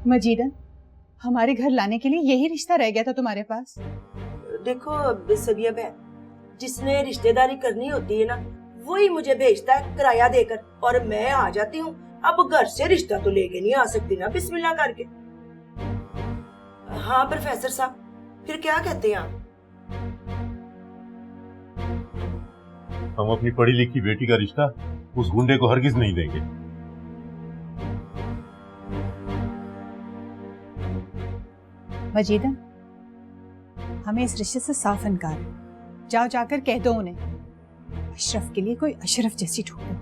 मजीदा, हमारे घर लाने के लिए यही रिश्ता रह गया था तुम्हारे पास? देखो सबिया बहन, जिसने रिश्तेदारी करनी होती है ना, वही मुझे भेजता है किराया देकर, और मैं आ जाती हूँ। अब घर से रिश्ता तो लेके नहीं आ सकती ना बिस्मिल्लाह करके। हाँ प्रोफेसर साहब, फिर क्या कहते हैं आप? हम अपनी पढ़ी लिखी बेटी का रिश्ता उस गुंडे को हरगिज नहीं देंगे। मजीदा, हमें इस रिश्ते से साफ इनकार है। जाओ जाकर कह दो उन्हें, अशरफ के लिए कोई अशरफ जैसी ढूंढो।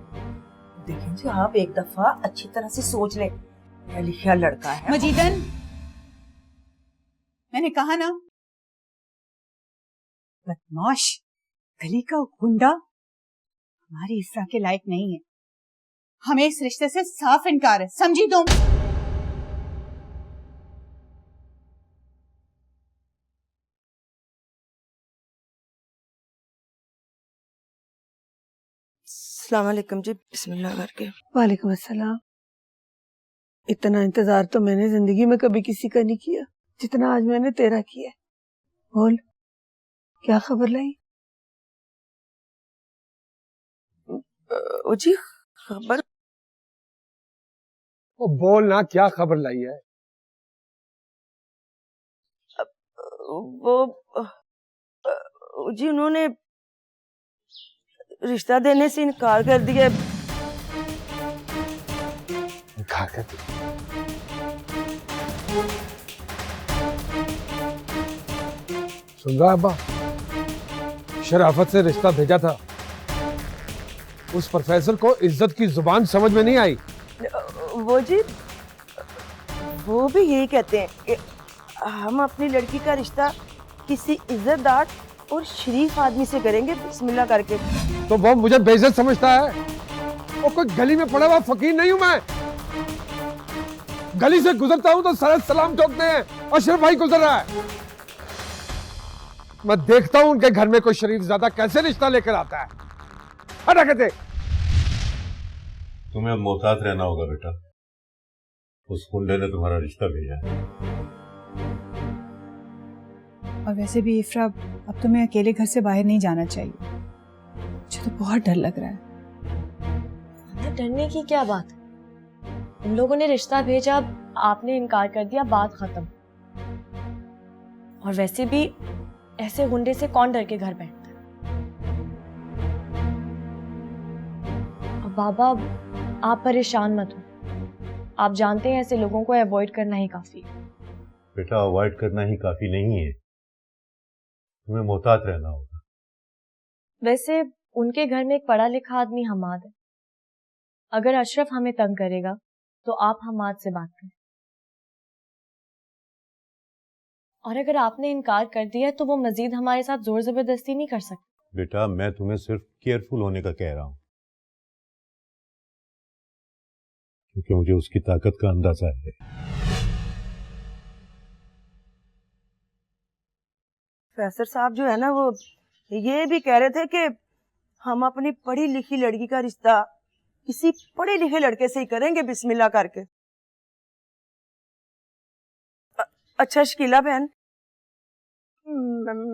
देखें जी, आप एक दफा अच्छी तरह से सोच लें, पढ़ा लिखा लड़का है। मजीदन, मैंने कहा ना, बदमाश गली का गुंडा हमारी इफ्रा के लायक नहीं है। हमें इस रिश्ते से साफ इनकार है, समझी तुम? अस्सलाम वालेकुम जी, बिस्मिल्लाह करके। वालेकुम अस्सलाम। इतना इंतजार तो मैंने जिंदगी में कभी किसी का नहीं किया जितना आज मैंने तेरा किया। बोल, क्या खबर लाई? जी खबर? वो बोल ना, क्या खबर लाई है? वो जी उन्होंने रिश्ता देने से इनकार कर दिया। इनकार कर दिया? सुन रहा अब्बा, शराफत से रिश्ता भेजा था, उस प्रोफेसर को इज्जत की जुबान समझ में नहीं आई। वो जी, वो भी यही कहते हैं कि हम अपनी लड़की का रिश्ता किसी इज्जतदार और शरीफ आदमी से करेंगे बिस्मिल्लाह करके। तो वो मुझे बेइज्जत समझता है? वो कोई गली में पड़ा हुआ फकीर नहीं हूं मैं। गली से गुजरता हूं तो सारे सलाम ठोकते हैं, अशरफ भाई गुजर रहा है। मैं देखता हूं उनके घर में कोई शरीफ ज्यादा कैसे रिश्ता लेकर आता है। हटा कहते, तुम्हें अब मोहतात रहना होगा बेटा, उस गुंडे ने तुम्हारा रिश्ता भेजा है। और वैसे भी इफ्रा, अब तुम्हें अकेले घर से बाहर नहीं जाना चाहिए। मुझे तो बहुत डर लग रहा है। डरने की क्या बात है? उन लोगों ने रिश्ता भेजा, आपने इनकार कर दिया, बात खत्म। और वैसे भी ऐसे गुंडे से कौन डर के घर बैठता है? अब बाबा, आप परेशान मत हो। आप जानते हैं ऐसे लोगों को अवॉइड करना ही काफी है। बेटा, अवॉइड करना ही काफी नहीं है, तुम्हें मोहतात रहना होगा। वैसे उनके घर में एक पढ़ा लिखा आदमी हमाद है। अगर अशरफ हमें तंग करेगा तो आप हमाद से बात करें, और अगर आपने इनकार कर दिया तो वो मजीद हमारे साथ जोर जबरदस्ती नहीं कर सकते। बेटा, मैं तुम्हें सिर्फ केयरफुल होने का कह रहा हूं, क्योंकि मुझे उसकी ताकत का अंदाजा है। प्रोफेसर साहब जो है ना, वो ये भी कह रहे थे कि हम अपनी पढ़ी लिखी लड़की का रिश्ता किसी पढ़े लिखे लड़के से ही करेंगे बिस्मिल्लाह करके। अच्छा शकीला बहन,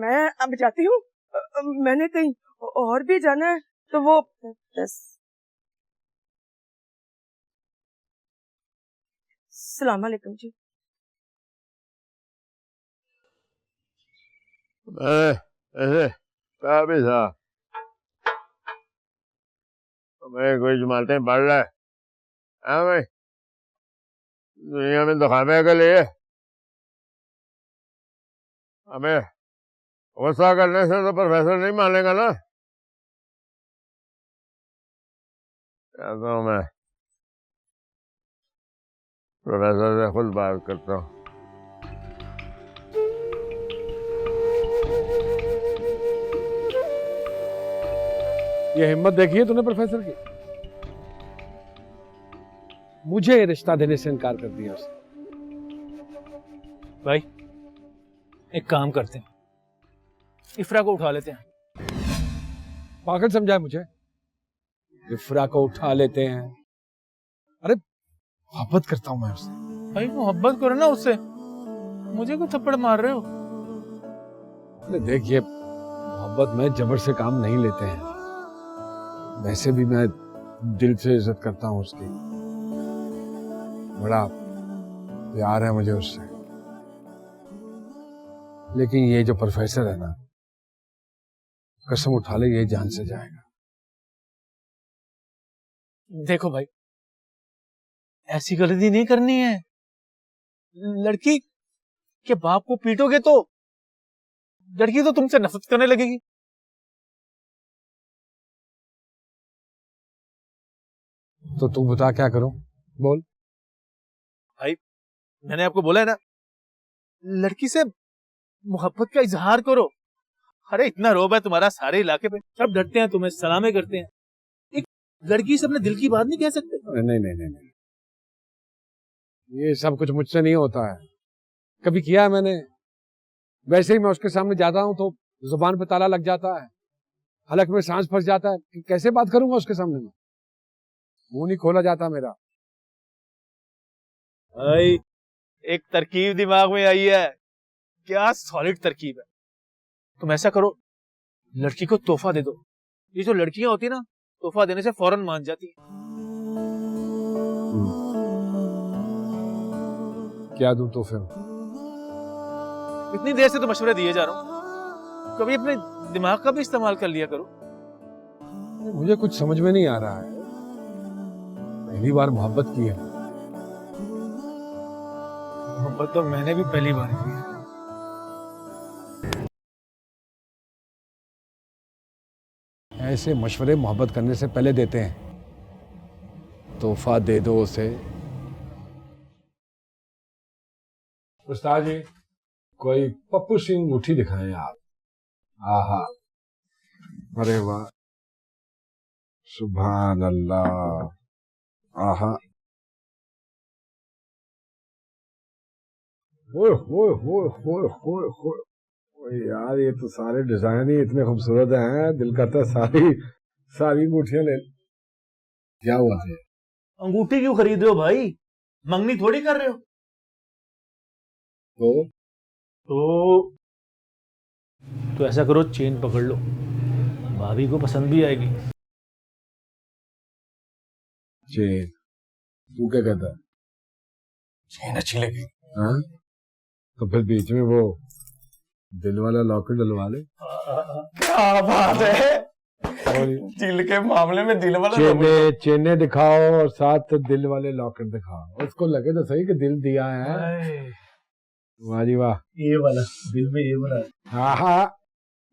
मैं अब जाती हूँ। मैंने कहीं और भी जाना है तो वो अस्सलाम वालेकुम जी। ऐसे भी था, मैं कोई जमातें पढ़ रहा है। हाँ भाई, दुनिया में दिखावे के लिए हमें गुस्सा करने से तो प्रोफेसर नहीं मानेगा ना। तो मैं प्रोफेसर से खुद बात करता हूँ। ये हिम्मत देखी है तूने प्रोफेसर की? मुझे रिश्ता देने से इनकार कर दिया उसने। भाई एक काम करते हैं, इफ्रा को उठा लेते हैं। पागल समझा है मुझे? इफ्रा को उठा लेते हैं? अरे मोहब्बत करता हूं मैं उससे। भाई मोहब्बत करो ना उससे, मुझे क्यों थप्पड़ मार रहे हो? अरे देखिए, मोहब्बत में जबर से काम नहीं लेते हैं। वैसे भी मैं दिल से इज्जत करता हूँ उसकी, बड़ा प्यार है मुझे उससे। लेकिन ये जो प्रोफेसर है ना, कसम उठा ले ये जान से जाएगा। देखो भाई, ऐसी गलती नहीं करनी है। लड़की के बाप को पीटोगे तो लड़की तो तुमसे नफरत करने लगेगी। तो तू बता क्या करूं, बोल। भाई मैंने आपको बोला है ना, लड़की से मोहब्बत का इजहार करो। अरे इतना रोब है तुम्हारा सारे इलाके पे, सब डरते हैं, तुम्हें सलामे करते हैं। एक लड़की से अपने दिल की बात नहीं कह सकते? नहीं नहीं नहीं नहीं, ये सब कुछ मुझसे नहीं होता है। कभी किया है मैंने? वैसे ही मैं उसके सामने जाता हूं तो जुबान पे ताला लग जाता है, हलक में सांस फंस जाता है कि कैसे बात करूंगा उसके सामने में, मुंह नहीं खोला जाता मेरा। भाई एक तरकीब दिमाग में आई है, क्या सॉलिड तरकीब है। तुम ऐसा करो, लड़की को तोहफा दे दो। ये जो लड़कियां होती है ना, तोहफा देने से फौरन मान जाती है। क्या दूं तोहफे में? इतनी देर से तो मशवरे दिए जा रहा हूं, कभी अपने दिमाग का भी इस्तेमाल कर लिया करो। मुझे कुछ समझ में नहीं आ रहा है, पहली बार मोहब्बत की है। मोहब्बत तो मैंने भी पहली बार की है। ऐसे मशवरे मोहब्बत करने से पहले देते हैं। तोहफा दे दो उसे। उस्ताद जी, कोई पप्पू सिंह अंगूठी दिखाएं आप। आहा, अरे वाह, सुभान अल्लाह, आहा, होए होए होए होए होए होए। ओए यार, ये तो सारे डिजाइन ही इतने खूबसूरत हैं, दिल करता है सारी अंगूठियां ले। क्या हुआ थे? अंगूठी क्यों खरीद रहे हो भाई? मंगनी थोड़ी कर रहे हो। तो ऐसा करो, चेन पकड़ लो, भाभी को पसंद भी आएगी। चेन? तू क्या कहता है? चेन अच्छी लगी। हाँ, तो फिर बीच में वो दिल वाला लॉकेट डलवा ले। क्या बात है, दिल के मामले में दिल वाला चेने दिखाओ और साथ दिल वाले लॉकेट दिखाओ, उसको लगे तो सही कि दिल दिया है। वाह जी वाह, ये वाला दिल में ये बना। हाँ हाँ,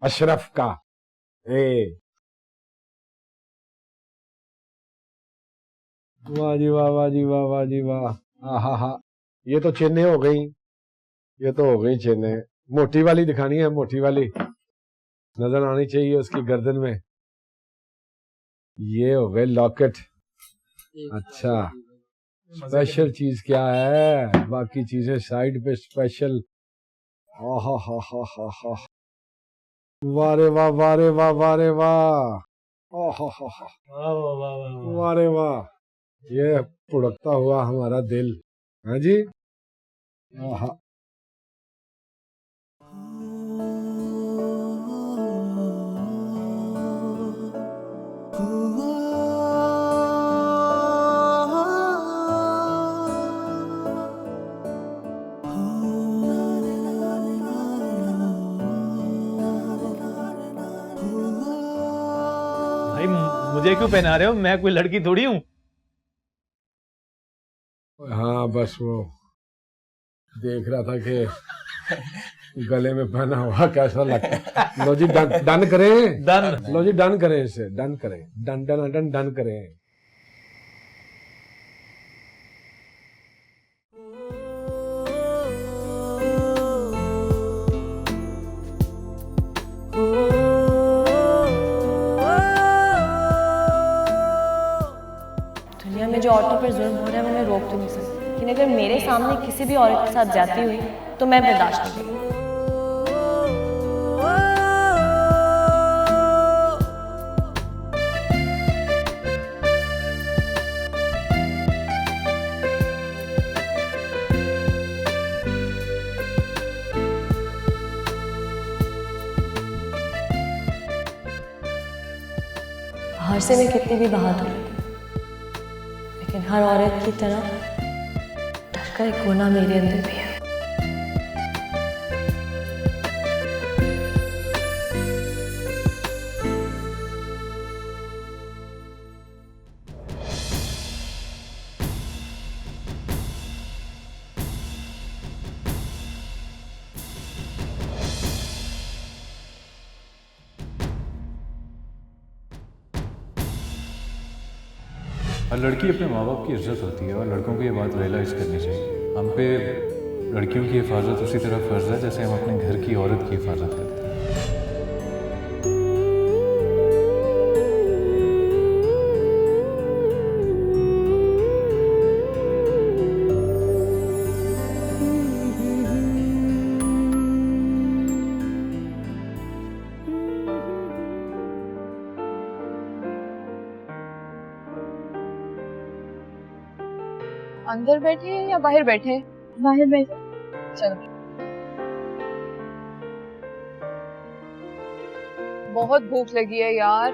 अशरफ का। वाह जी वाह, वाह जी वाह, वाह जी वाह। हाँ हाँ, ये तो चेन्ने हो गई, ये तो हो गई चेन्ने। मोटी वाली दिखानी है, मोटी वाली नजर आनी चाहिए उसकी गर्दन में। ये हो गए लॉकेट। अच्छा, स्पेशल चीज क्या है? बाकी चीजें साइड पे, स्पेशल। हा हा हा हा हा, वारे वाह, वारे वाह, वारे वाह, वारे वाह। ये पुड़कता हुआ हमारा दिल। हाँ जी, आहा। भाई मुझे क्यों पहना रहे हो? मैं कोई लड़की थोड़ी हूँ। हाँ, बस वो देख रहा था कि गले में पहना हुआ कैसा लगता है। लो जी, डन करें। डन। लो जी, डन करें इसे, डन करें, डन डन डन डन करें। दुनिया में जो औरतों पर जुल्म हो रहा है वो मैं रोक तो नहीं सकती, लेकिन अगर मेरे सामने किसी भी औरत के साथ जाती हुई तो मैं बर्दाश्त नहीं करूँगी। बाहर से मैं कितनी भी बहादुर हूँ, लेकिन हर औरत की तरह डर का एक कोना मेरे अंदर भी है। हर लड़की अपने माँ बाप की इज्जत होती है और लड़कों को ये बात रियलाइज़ करनी चाहिए। हम पे लड़कियों की हिफाजत उसी तरह फ़र्ज़ है जैसे हम अपने घर की औरत की हिफाजत करते हैं। अंदर बैठे या बाहर बैठे? बाहर बैठे। चलो। बहुत भूख लगी है यार।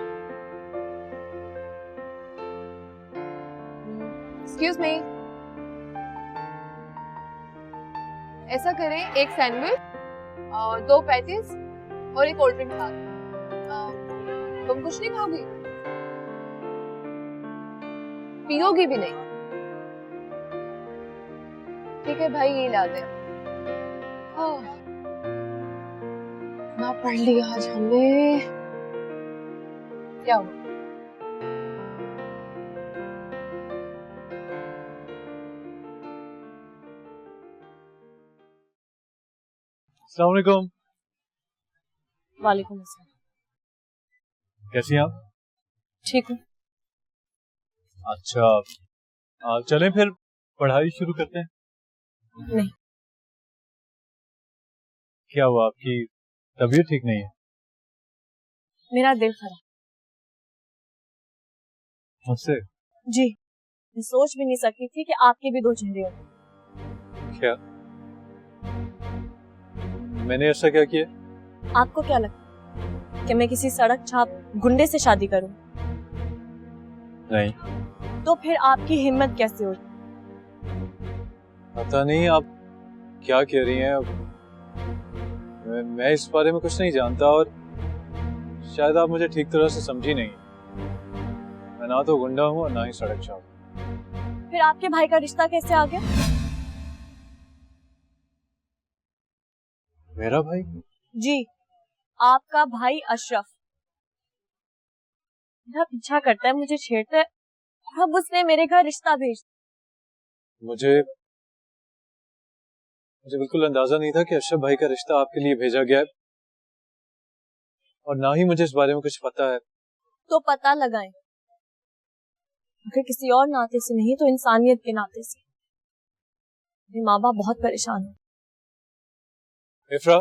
Excuse me. ऐसा करें, एक सैंडविच और 2 पैटीज और एक कोल्ड ड्रिंक खा। तुम कुछ नहीं खाओगी? पियोगी भी नहीं? ठीक है भाई, ये ला दे। ना पढ़ लिया आज हमने। क्या हुआ? अस्सलाम वालेकुम। वालेकुम अस्सलाम। कैसी हैं आप? ठीक हूँ। अच्छा, चलें फिर पढ़ाई शुरू करते हैं। नहीं। क्या हुआ, आपकी तबीयत ठीक नहीं है? मेरा दिल खराब। मुझसे? जी, मैं सोच भी नहीं सकती थी कि आपके भी 2 चेहरे होंगे। क्या? मैंने ऐसा क्या किया? आपको क्या लगता कि मैं किसी सड़क छाप गुंडे से शादी करूं? नहीं। तो फिर आपकी हिम्मत कैसे हुई? पता नहीं आप क्या कह रही हैं। मैं इस बारे में कुछ नहीं जानता और शायद आप मुझे ठीक तरह से समझी नहीं। मैं ना तो गुंडा हूँ और ना ही सड़क छाप। फिर आपके भाई का रिश्ता कैसे आ गया? मेरा भाई? जी, आपका भाई अशरफ मेरा पीछा करता है, मुझे छेड़ता है और अब उसने मेरे घर रिश्ता भेज। मुझे बिल्कुल अंदाजा नहीं था कि अशरफ भाई का रिश्ता आपके लिए भेजा गया है और ना ही मुझे इस बारे में कुछ पता है। तो पता लगाएं, अगर किसी और नाते से नहीं तो इंसानियत के नाते से। मेरे माँ बाप बहुत परेशान हैं। इफ्रा,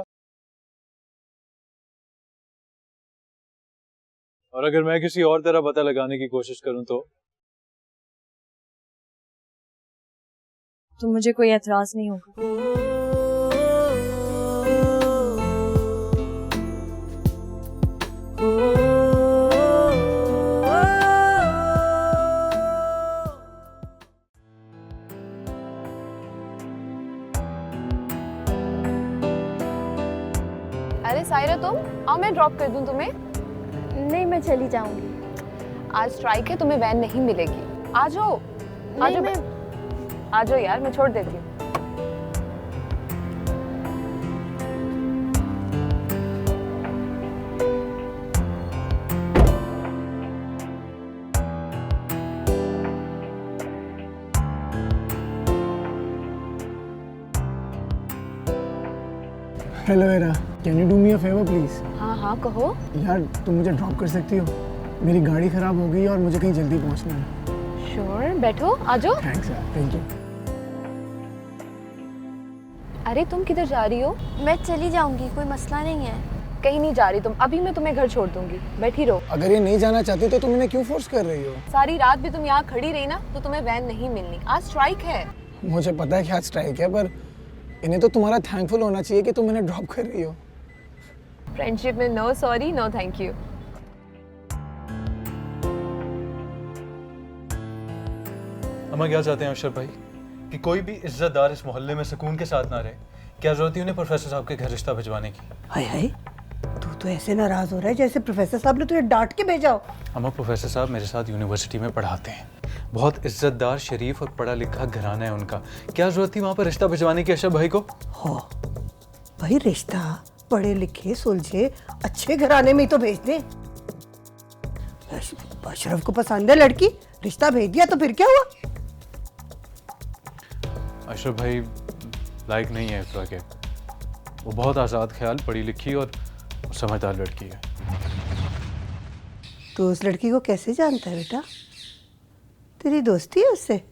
और अगर मैं किसी और तरह पता लगाने की कोशिश करूं तो मुझे कोई एतराज नहीं होगा। अरे सायरा, तुम आओ, मैं ड्रॉप कर दूं तुम्हें। नहीं, मैं चली जाऊंगी। आज स्ट्राइक है, तुम्हें वैन नहीं मिलेगी। आ जाओ, आ जाओ, आ जाओ यार, मैं छोड़ देती हूँ। Hello era, can you do me a favour please? हाँ हाँ कहो। यार तुम मुझे ड्रॉप कर सकती हो? मेरी गाड़ी खराब हो गई और मुझे कहीं जल्दी पहुंचना है। श्योर, बैठो, आ जाओ। थैंक्स यार, थैंक यू। अरे तुम किधर जा रही हो? मैं चली जाऊंगी, कोई मसला नहीं है। कहीं नहीं जा रही तुम, अभी मैं तुम्हें घर छोड़ दूंगी, बैठी रहो। अगर ये नहीं जाना चाहती तो तुम इन्हें क्यों फोर्स कर रही हो? सारी रात भी तुम यहाँ खड़ी रही ना तो तुम्हें वैन नहीं मिलनी। आज स्ट्राइक है। मुझे पता है कि आज स्ट्राइक है, पर इन्हें तो तुम्हारा थैंकफुल होना चाहिए कि तुम इन्हें ड्रॉप कर रही हो। फ्रेंडशिप में no sorry no thank you. अम्मा क्या चाहते हैं अशरफ भाई कि कोई भी इज्जतदार इस मोहल्ले में सुकून के साथ ना रहे? क्या जरूरत है उन्हें प्रोफेसर साहब के घर रिश्ता भिजवाने की? हाय हाय, तू तो ऐसे नाराज हो रहा है जैसे प्रोफेसर साहब ने तुझे डांट के भेजा हो। अम्मा प्रोफेसर साहब मेरे साथ यूनिवर्सिटी में पढ़ाते हैं, बहुत इज्जतदार शरीफ और पढ़ा लिखा घराना है उनका, क्या जरूरत थी वहाँ पर रिश्ता भिजवाने की अशरफ भाई को? हो भाई, रिश्ता पढ़े लिखे सुलझे अच्छे घराने में ही तो भेज दे। अशरफ को पसंद है लड़की, रिश्ता भेज दिया तो फिर क्या हुआ? अशरफ भाई लायक नहीं है इफ्रा के, वो बहुत आज़ाद ख्याल, पढ़ी लिखी और समझदार लड़की है। तो उस लड़की को कैसे जानता है बेटा? तेरी दोस्ती है उससे?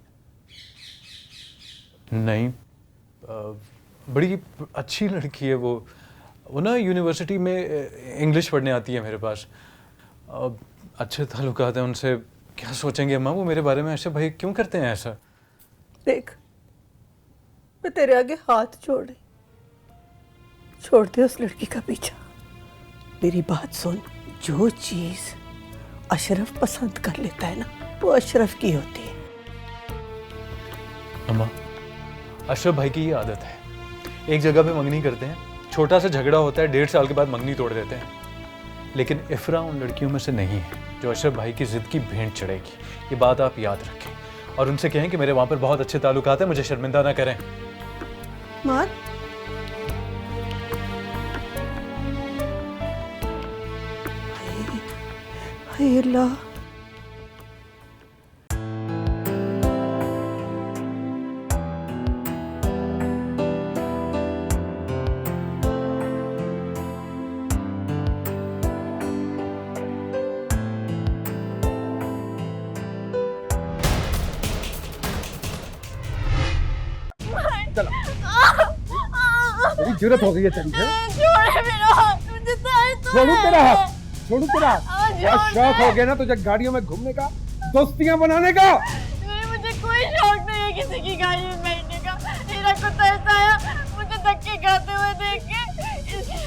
नहीं, बड़ी अच्छी लड़की है वो ना यूनिवर्सिटी में इंग्लिश पढ़ने आती है मेरे पास, अच्छे ताल्लुकात हैं उनसे। क्या सोचेंगे अम्मा वो मेरे बारे में? अशरफ भाई क्यों करते हैं ऐसा? देख, मैं तेरे आगे हाथ छोड़ दे उस लड़की का पीछा। मेरी बात सुन, जो चीज अशरफ पसंद कर लेता है ना, वो अशरफ की होती है। अम्मा अशरफ भाई की ये आदत है, एक जगह पे मंगनी करते हैं, छोटा सा झगड़ा होता है, 1.5 साल के बाद मंगनी तोड़ देते हैं। लेकिन इफ्रा उन लड़कियों में से नहीं है जो अशरफ भाई की जिद की भेंट चढ़ेगी। ये बात आप याद रखें और उनसे कहें कि मेरे वहां पर बहुत अच्छे ताल्लुकात हैं, मुझे शर्मिंदा ना करें। मार हाय अल्लाह, बड़ी जरूरत हो गई है तेरी, छोड़ू तेरा हाथ, छोड़ू तेरा हाथ। क्या शौक हो गया ना तुझे गाड़ियों में घूमने का, दोस्तियां बनाने का? मुझे कोई शौक नहीं है किसी की गाड़ी में बैठने का। मेरा कुत्ता ऐसा आया, मुझे धक्के खाते हुए देख के इसने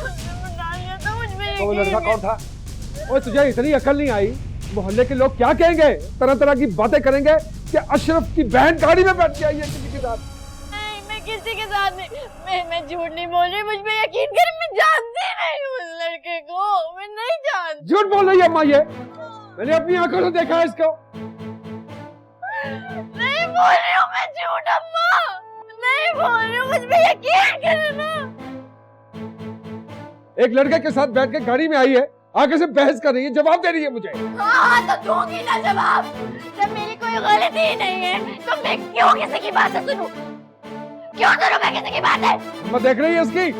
डाल दिया, तो मुझ में तो वो लड़का कौन था? ओए तुझे इतनी अकल नहीं आई? मोहल्ले के लोग क्या कहेंगे, तरह तरह की बातें करेंगे कि अशरफ की बहन गाड़ी में बैठ के आई है किसी के साथ। किसी के साथ नहीं, मैं झूठ नहीं बोल रही, मुझ पे यकीन कर, मैं जानती नहीं हूँ उस लड़के को, मैं नहीं जानती। झूठ बोल रही है अम्मा, ये मैंने अपनी आंखों से देखा है इसको। नहीं बोल रही हूँ मैं झूठ अम्मा, नहीं बोल रही हूँ, मुझ पे यकीन करना। एक लड़के के साथ बैठ के गाड़ी में आई है, आगे से बहस कर रही है, जवाब दे रही है मुझे। हाँ तो दूंगी ना जवाब, जब मेरी कोई गलती ही नहीं है तो मैं क्यों किसी की बातें सुनूं? क्यों करूं मैं किसी की बातें? मैं देख रही है इसकी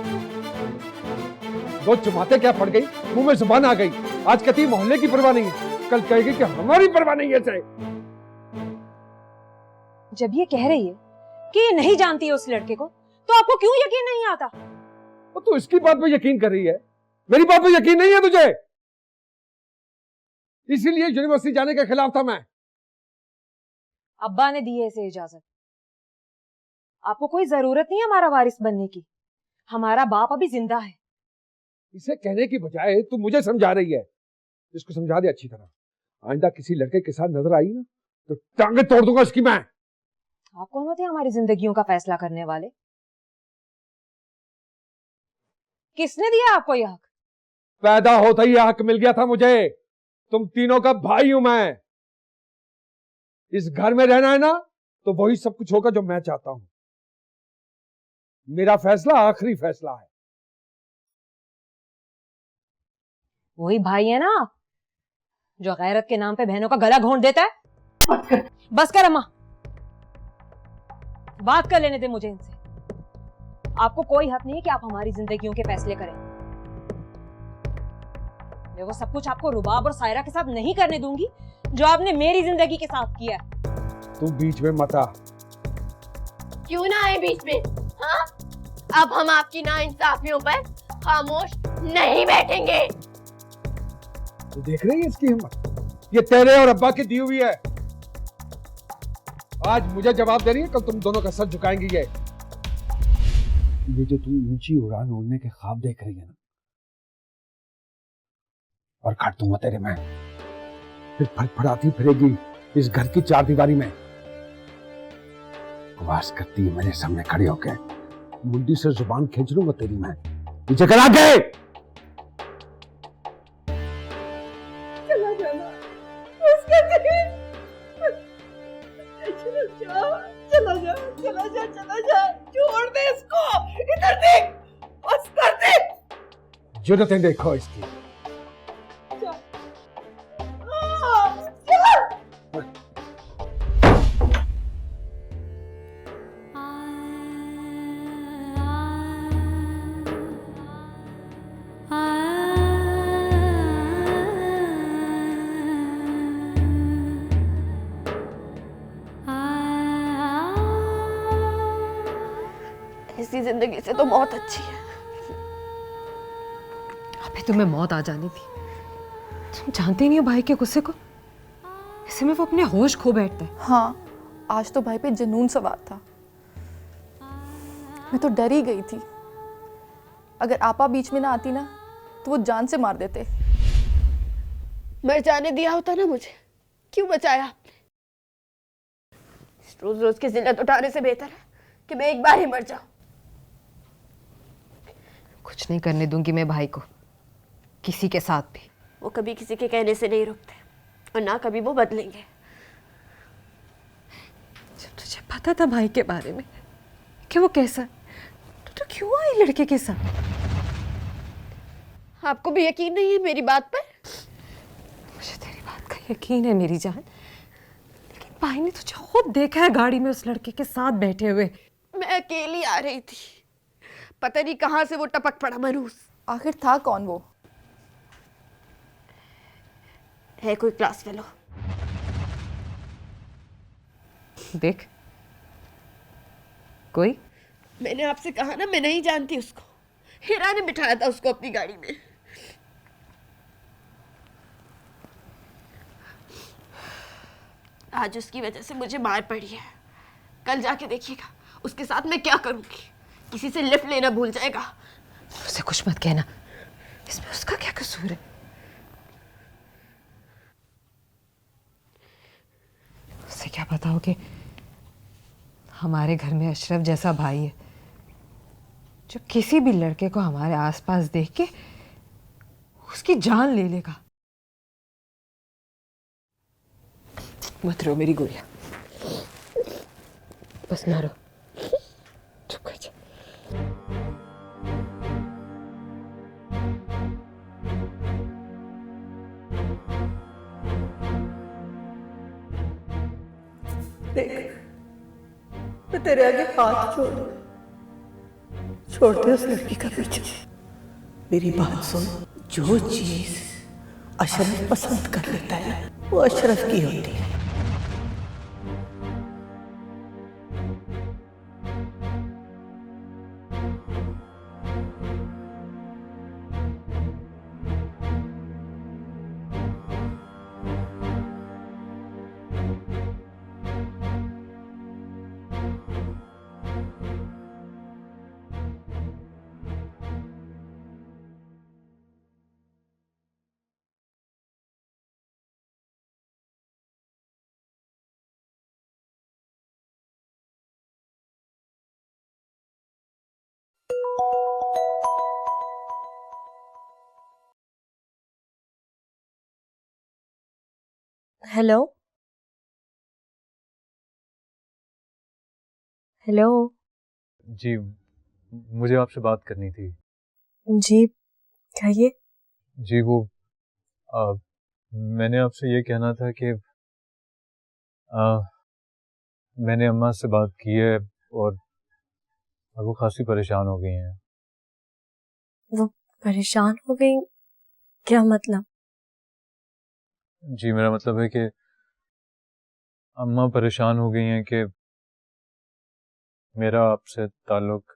दो चुमाते क्या पड़ गई, मुंह में जुबान आ गई। आज कहती मोहल्ले की परवाह नहीं है, कल कहेगी कि हमारी परवाह नहीं है। जब ये कह रही है कि ये नहीं जानती है उस लड़के को, तो आपको क्यों यकीन नहीं आता? तो इसकी बात पे यकीन कर रही है, मेरी बात पे यकीन नहीं है तुझे? इसीलिए यूनिवर्सिटी जाने के खिलाफ था मैं। अब्बा ने दी है इसे इजाजत। आपको कोई जरूरत नहीं है हमारा वारिस बनने की, हमारा बाप अभी जिंदा है। इसे कहने की बजाय तू मुझे समझा रही है। इसको समझा दे अच्छी तरह, आइंदा किसी लड़के के साथ नजर आई ना तो टांगे तोड़ दूंगा इसकी मैं। आप कौन होते हैं हमारी जिंदगियों का फैसला करने वाले? किसने दिया आपको यह हक? पैदा होता ही हक मिल गया था मुझे। तुम तीनों का भाई हूं मैं। इस घर में रहना है ना तो वही सब कुछ होगा जो मैं चाहता हूं। मेरा फैसला आखिरी फैसला है। वही भाई है ना जो गैरत के नाम पे बहनों का गला घोंट देता है? बस कर अम्मा, बात कर लेने दे मुझे इनसे। आपको कोई हक नहीं है कि आप हमारी जिंदगियों के फैसले करें। मैं वो सब कुछ आपको रुबाब और सायरा के साथ नहीं करने दूंगी जो आपने मेरी जिंदगी के साथ किया। तू बीच में मत आ। क्यों ना आए बीच में? हाँ, अब हम आपकी नाइंसाफियों पर खामोश नहीं बैठेंगे। तू देख रही है इसकी हिम्मत? ये तेरे और अब्बा की दी हुई है। आज मुझे जवाब दे रही है, कल तुम दोनों का सर झुकाएंगी। ये जो तुम ऊंची उड़ान उड़ने के ख्वाब देख रही है ना, और काट दूंगा तेरे मैं। फिर फड़फड़ाती फिरेगी इस घर की चार दीवारी में। बकवास करती है मेरे सामने खड़े होके? मुंडी से जुबान खींच लूंगा तेरी मैं। पीछे करा के चला जाना, उसका कहीं चला जा, चला जा, चला जा, छोड़ दे इसको, इधर देख, बस कर दे। जरूरतें देखो इसकी। ऐसी जिंदगी से तो मौत अच्छी है। अबे तुम्हें मौत आ जानी थी। तुम जानते नहीं हो भाई के गुस्से को, ऐसे में वो अपने होश खो बैठता है। हाँ, आज तो भाई पे जुनून सवार था। मैं तो डर ही गई थी। अगर आपा बीच में ना आती ना तो वो जान से मार देते। मर जाने दिया होता ना मुझे, क्यों बचाया आपने? रोज रोज की जिल्लत उठाने से बेहतर है कि मैं एक बार ही मर जाऊं। कुछ नहीं करने दूंगी मैं भाई को, किसी के साथ भी। वो कभी किसी के कहने से नहीं रुकते और ना कभी वो बदलेंगे। जब तुझे पता था भाई के बारे में कि वो कैसा है, तो क्यों आई लड़के के साथ? आपको भी यकीन नहीं है मेरी बात पर? मुझे तेरी बात का यकीन है मेरी जान, लेकिन भाई ने तुझे खुद देखा है गाड़ी में उस लड़के के साथ बैठे हुए। मैं अकेली आ रही थी, पता नहीं कहां से वो टपक पड़ा मनूस। आखिर था कौन वो? है कोई क्लास फेलो। देख, कोई? मैंने आपसे कहा ना मैं नहीं जानती उसको। हीरा ने बिठाया था उसको अपनी गाड़ी में। आज उसकी वजह से मुझे मार पड़ी है। कल जाके देखिएगा उसके साथ मैं क्या करूंगी। किसी से लिफ्ट लेना भूल जाएगा। उसे कुछ मत कहना, इसमें उसका क्या कसूर है? उसे क्या पता हो कि हमारे घर में अशरफ जैसा भाई है जो किसी भी लड़के को हमारे आसपास देख के उसकी जान ले लेगा। मत रो मेरी गुड़िया, बस ना रो, चुप कर जा। देख, मैं तेरे आगे हाथ छोड़ दे उस लड़की का पीछे। मेरी बात सुन, जो चीज अशरफ पसंद कर लेता है वो अशरफ की होती है। Hello hello. जी, मुझे आपसे बात करनी थी। जी कहिए। जी वो मैंने आपसे ये कहना था कि मैंने अम्मा से बात की है और वो खासी परेशान हो गई हैं। वो परेशान हो गई? क्या मतलब? जी मेरा मतलब है कि अम्मा परेशान हो गई हैं कि मेरा आपसे ताल्लुक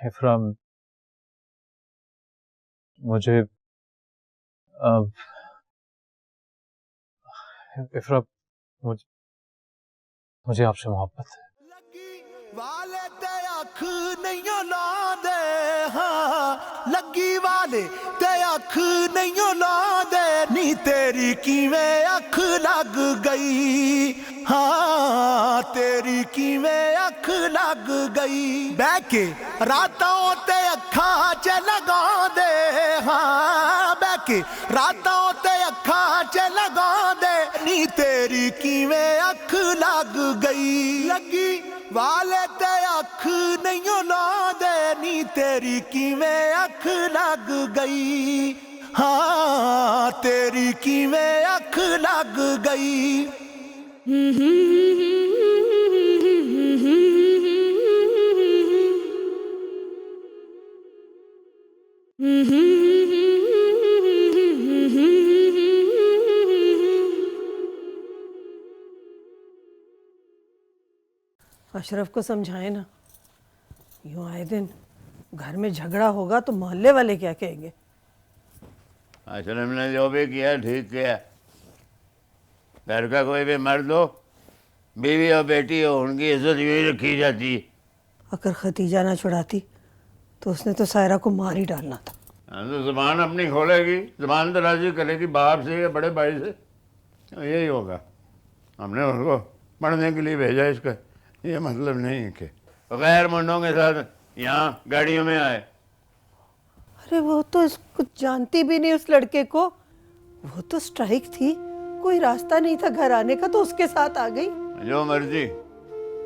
इफ्रा मुझे इफ्रा मुझे आपसे मोहब्बत है। वाले ते अख नहीं लादे, हाँ लगी वाले ते अख नहीं लादे, नी तेरी किवें अख लग गई। हाँ तेरी किवें अख लग गई बह के रातों ते अखा च लगा दे हाँ बह के रातों ते अखा च लगा दे नी तेरी किवें अख लग गई लगी वाले ते अख नहीं ला दे नी तेरी किवें अख लग गई हाँ तेरी किवें अख लग गई अशरफ को समझाए ना, यूं आए दिन घर में झगड़ा होगा तो मोहल्ले वाले क्या कहेंगे। अशरफ ने जो भी किया ठीक किया। घर का कोई भी मर्द हो, बीवी और बेटी हो, उनकी इज्जत यूं ही रखी जाती है। अगर खतीजा ना छुड़ाती तो उसने तो सायरा को मार ही डालना था। तो जुबान अपनी खोलेगी, जुबान दराजी करेगी बाप से या बड़े भाई से, तो यही होगा। हमने उसको पढ़ने के लिए भेजा, इसका ये मतलब नहीं है कि गैर मुंडों के साथ यहाँ गाड़ियों में आए। अरे वो तो इसको जानती भी नहीं उस लड़के को, वो तो स्ट्राइक थी, कोई रास्ता नहीं था घर आने का तो उसके साथ आ गई। जो मर्जी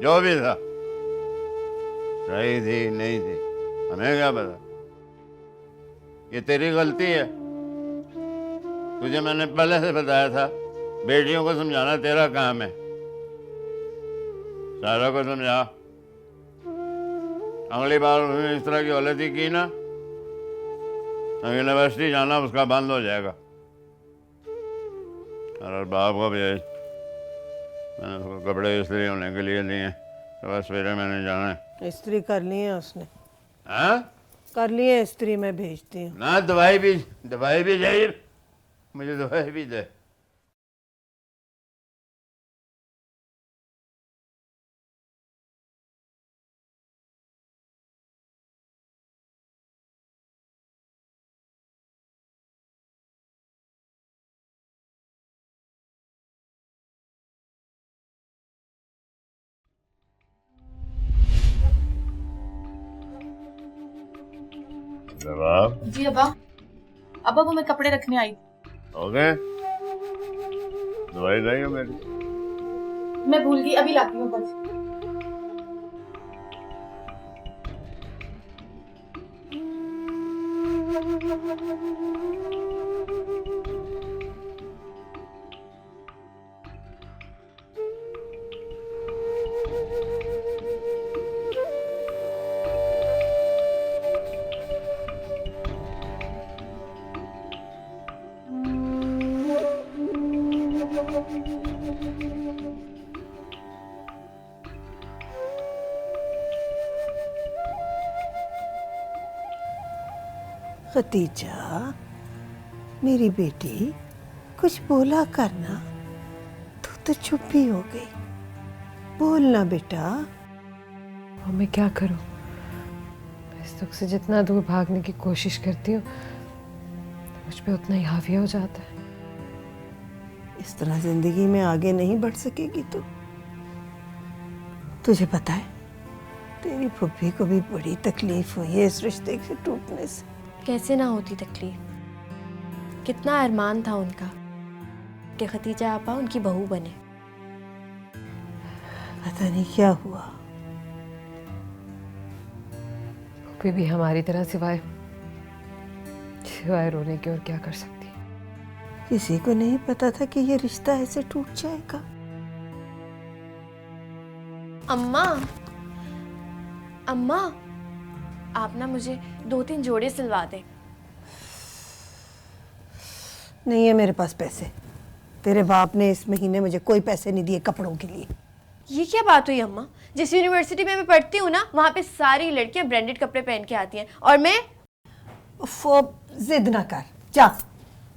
जो भी था, सही थी नहीं थी हमें क्या पता। ये तेरी गलती है। तुझे मैंने पहले से बताया था, बेटियों को समझाना तेरा काम है। सारा को समझा। अगली बार उसने इस तरह की गलती की ना, यूनिवर्सिटी जाना उसका बंद हो जाएगा। और बाप को भेज, मैंने उसको कपड़े इस्त्री होने के लिए दिए, तो बस सवेरे मैंने जाना है। इस्त्री कर ली है उसने? हाँ कर ली है इस्त्री, मैं भेजती हूँ। ना दवाई भी चाहिए मुझे, दवाई भी दे। जवाब जी अब्बा। अब्बा वो मैं कपड़े रखने आई। हो गए? दवाई नहीं हो मेरी? मैं भूल गई, अभी लाती हूँ बस। खतीजा मेरी बेटी, कुछ बोला करना, तू तो चुप ही हो गई। बोलना बेटा। और मैं क्या करूं? इस दुख से जितना दूर भागने की कोशिश करती हूँ, मुझ पे उतना ही हावी हो जाता है। इस तरह जिंदगी में आगे नहीं बढ़ सकेगी तू। तुझे पता है, तेरी फुप्पी को भी बड़ी तकलीफ हुई है इस रिश्ते के टूटने से। कैसे ना होती तकलीफ, कितना अरमान था उनका कि खतीजा आपा उनकी बहू बने। पता नहीं क्या हुआ। फुप्पी भी हमारी तरह सिवाय रोने की और क्या कर सकती। किसी को नहीं पता था कि ये रिश्ता ऐसे टूट जाएगा। अम्मा, अम्मा, आप ना मुझे 2-3 जोड़े सिलवा दें। नहीं है मेरे पास पैसे। तेरे बाप ने इस महीने मुझे कोई पैसे नहीं दिए कपड़ों के लिए। ये क्या बात हुई अम्मा? जिस यूनिवर्सिटी में मैं पढ़ती हूँ ना, वहाँ पे सारी लड़कियाँ ब्रांडेड कपड़े पहन के आती हैं और मैं। जिद ना कर, जा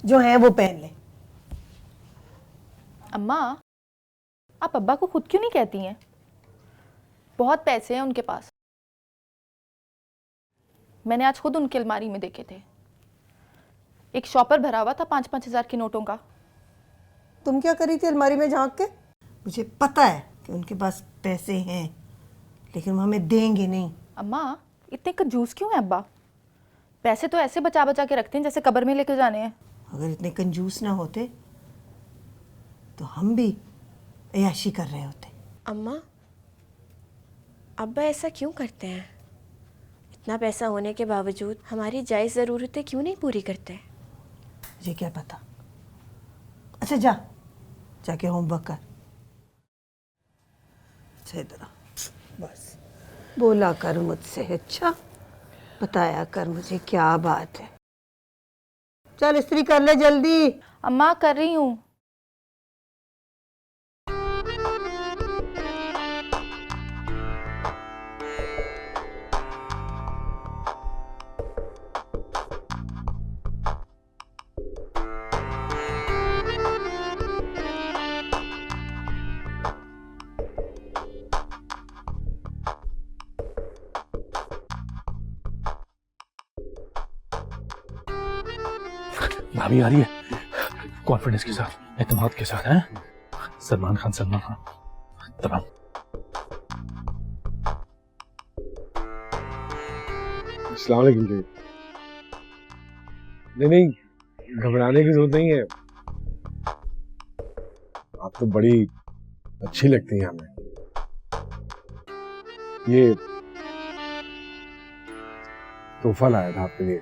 जो है वो पहन ले। अम्मा, आप अब्बा को खुद क्यों नहीं कहती हैं? बहुत पैसे हैं उनके पास। मैंने आज खुद उनकी अलमारी में देखे थे, एक शॉपर भरा हुआ था 5-5 हज़ार के नोटों का। तुम क्या करी थी अलमारी में झांक के? मुझे पता है कि उनके पास पैसे हैं, लेकिन वो हमें देंगे नहीं। अम्मा इतने कंजूस क्यों हैं अब्बा? पैसे तो ऐसे बचा बचा के रखते हैं जैसे कब्र में लेके जाने हैं। अगर इतने कंजूस ना होते तो हम भी अय्याशी कर रहे होते। अम्मा, अब्बा ऐसा क्यों करते हैं? इतना पैसा होने के बावजूद हमारी जायज़ ज़रूरतें क्यों नहीं पूरी करते? मुझे क्या पता। अच्छा जाके होमवर्क कर। अच्छा इधर बस बोला कर मुझसे, अच्छा बताया कर मुझे क्या बात है। चल इस्त्री कर ले जल्दी। अम्मा कर रही हूँ। भाभी आ रही है कॉन्फिडेंस के साथ, एतमाद के साथ। है सलमान खान तमाम। अस्सलाम वालेकुम जी। नहीं घबराने की जरूरत नहीं है, आप तो बड़ी अच्छी लगती हैं हमें। ये तोहफा लाया था आपके लिए।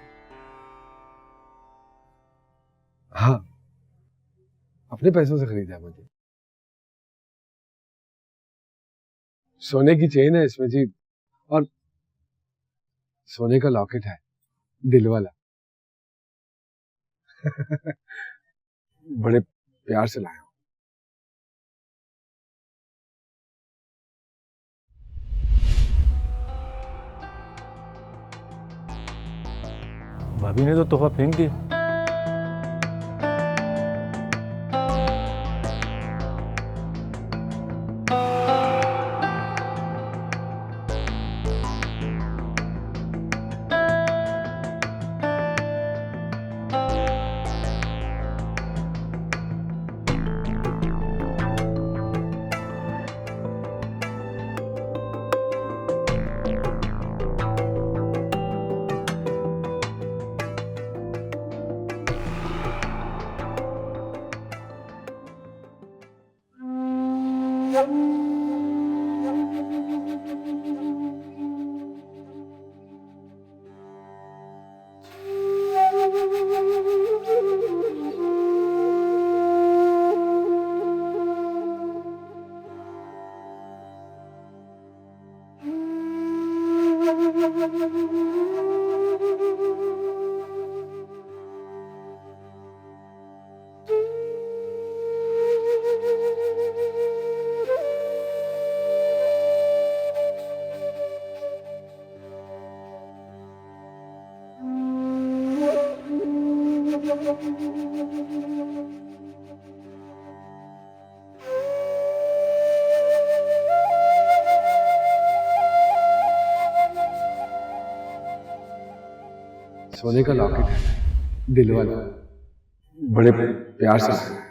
हाँ, अपने पैसों से खरीदा है मुझे। सोने की चेन है इसमें जी, और सोने का लॉकेट है, दिल वाला। बड़े प्यार से लाया हूं। भाभी ने तो तोहफा फेंक दिया। सोने का लॉकेट है, दिल वाला। बड़े प्यार से लाया है।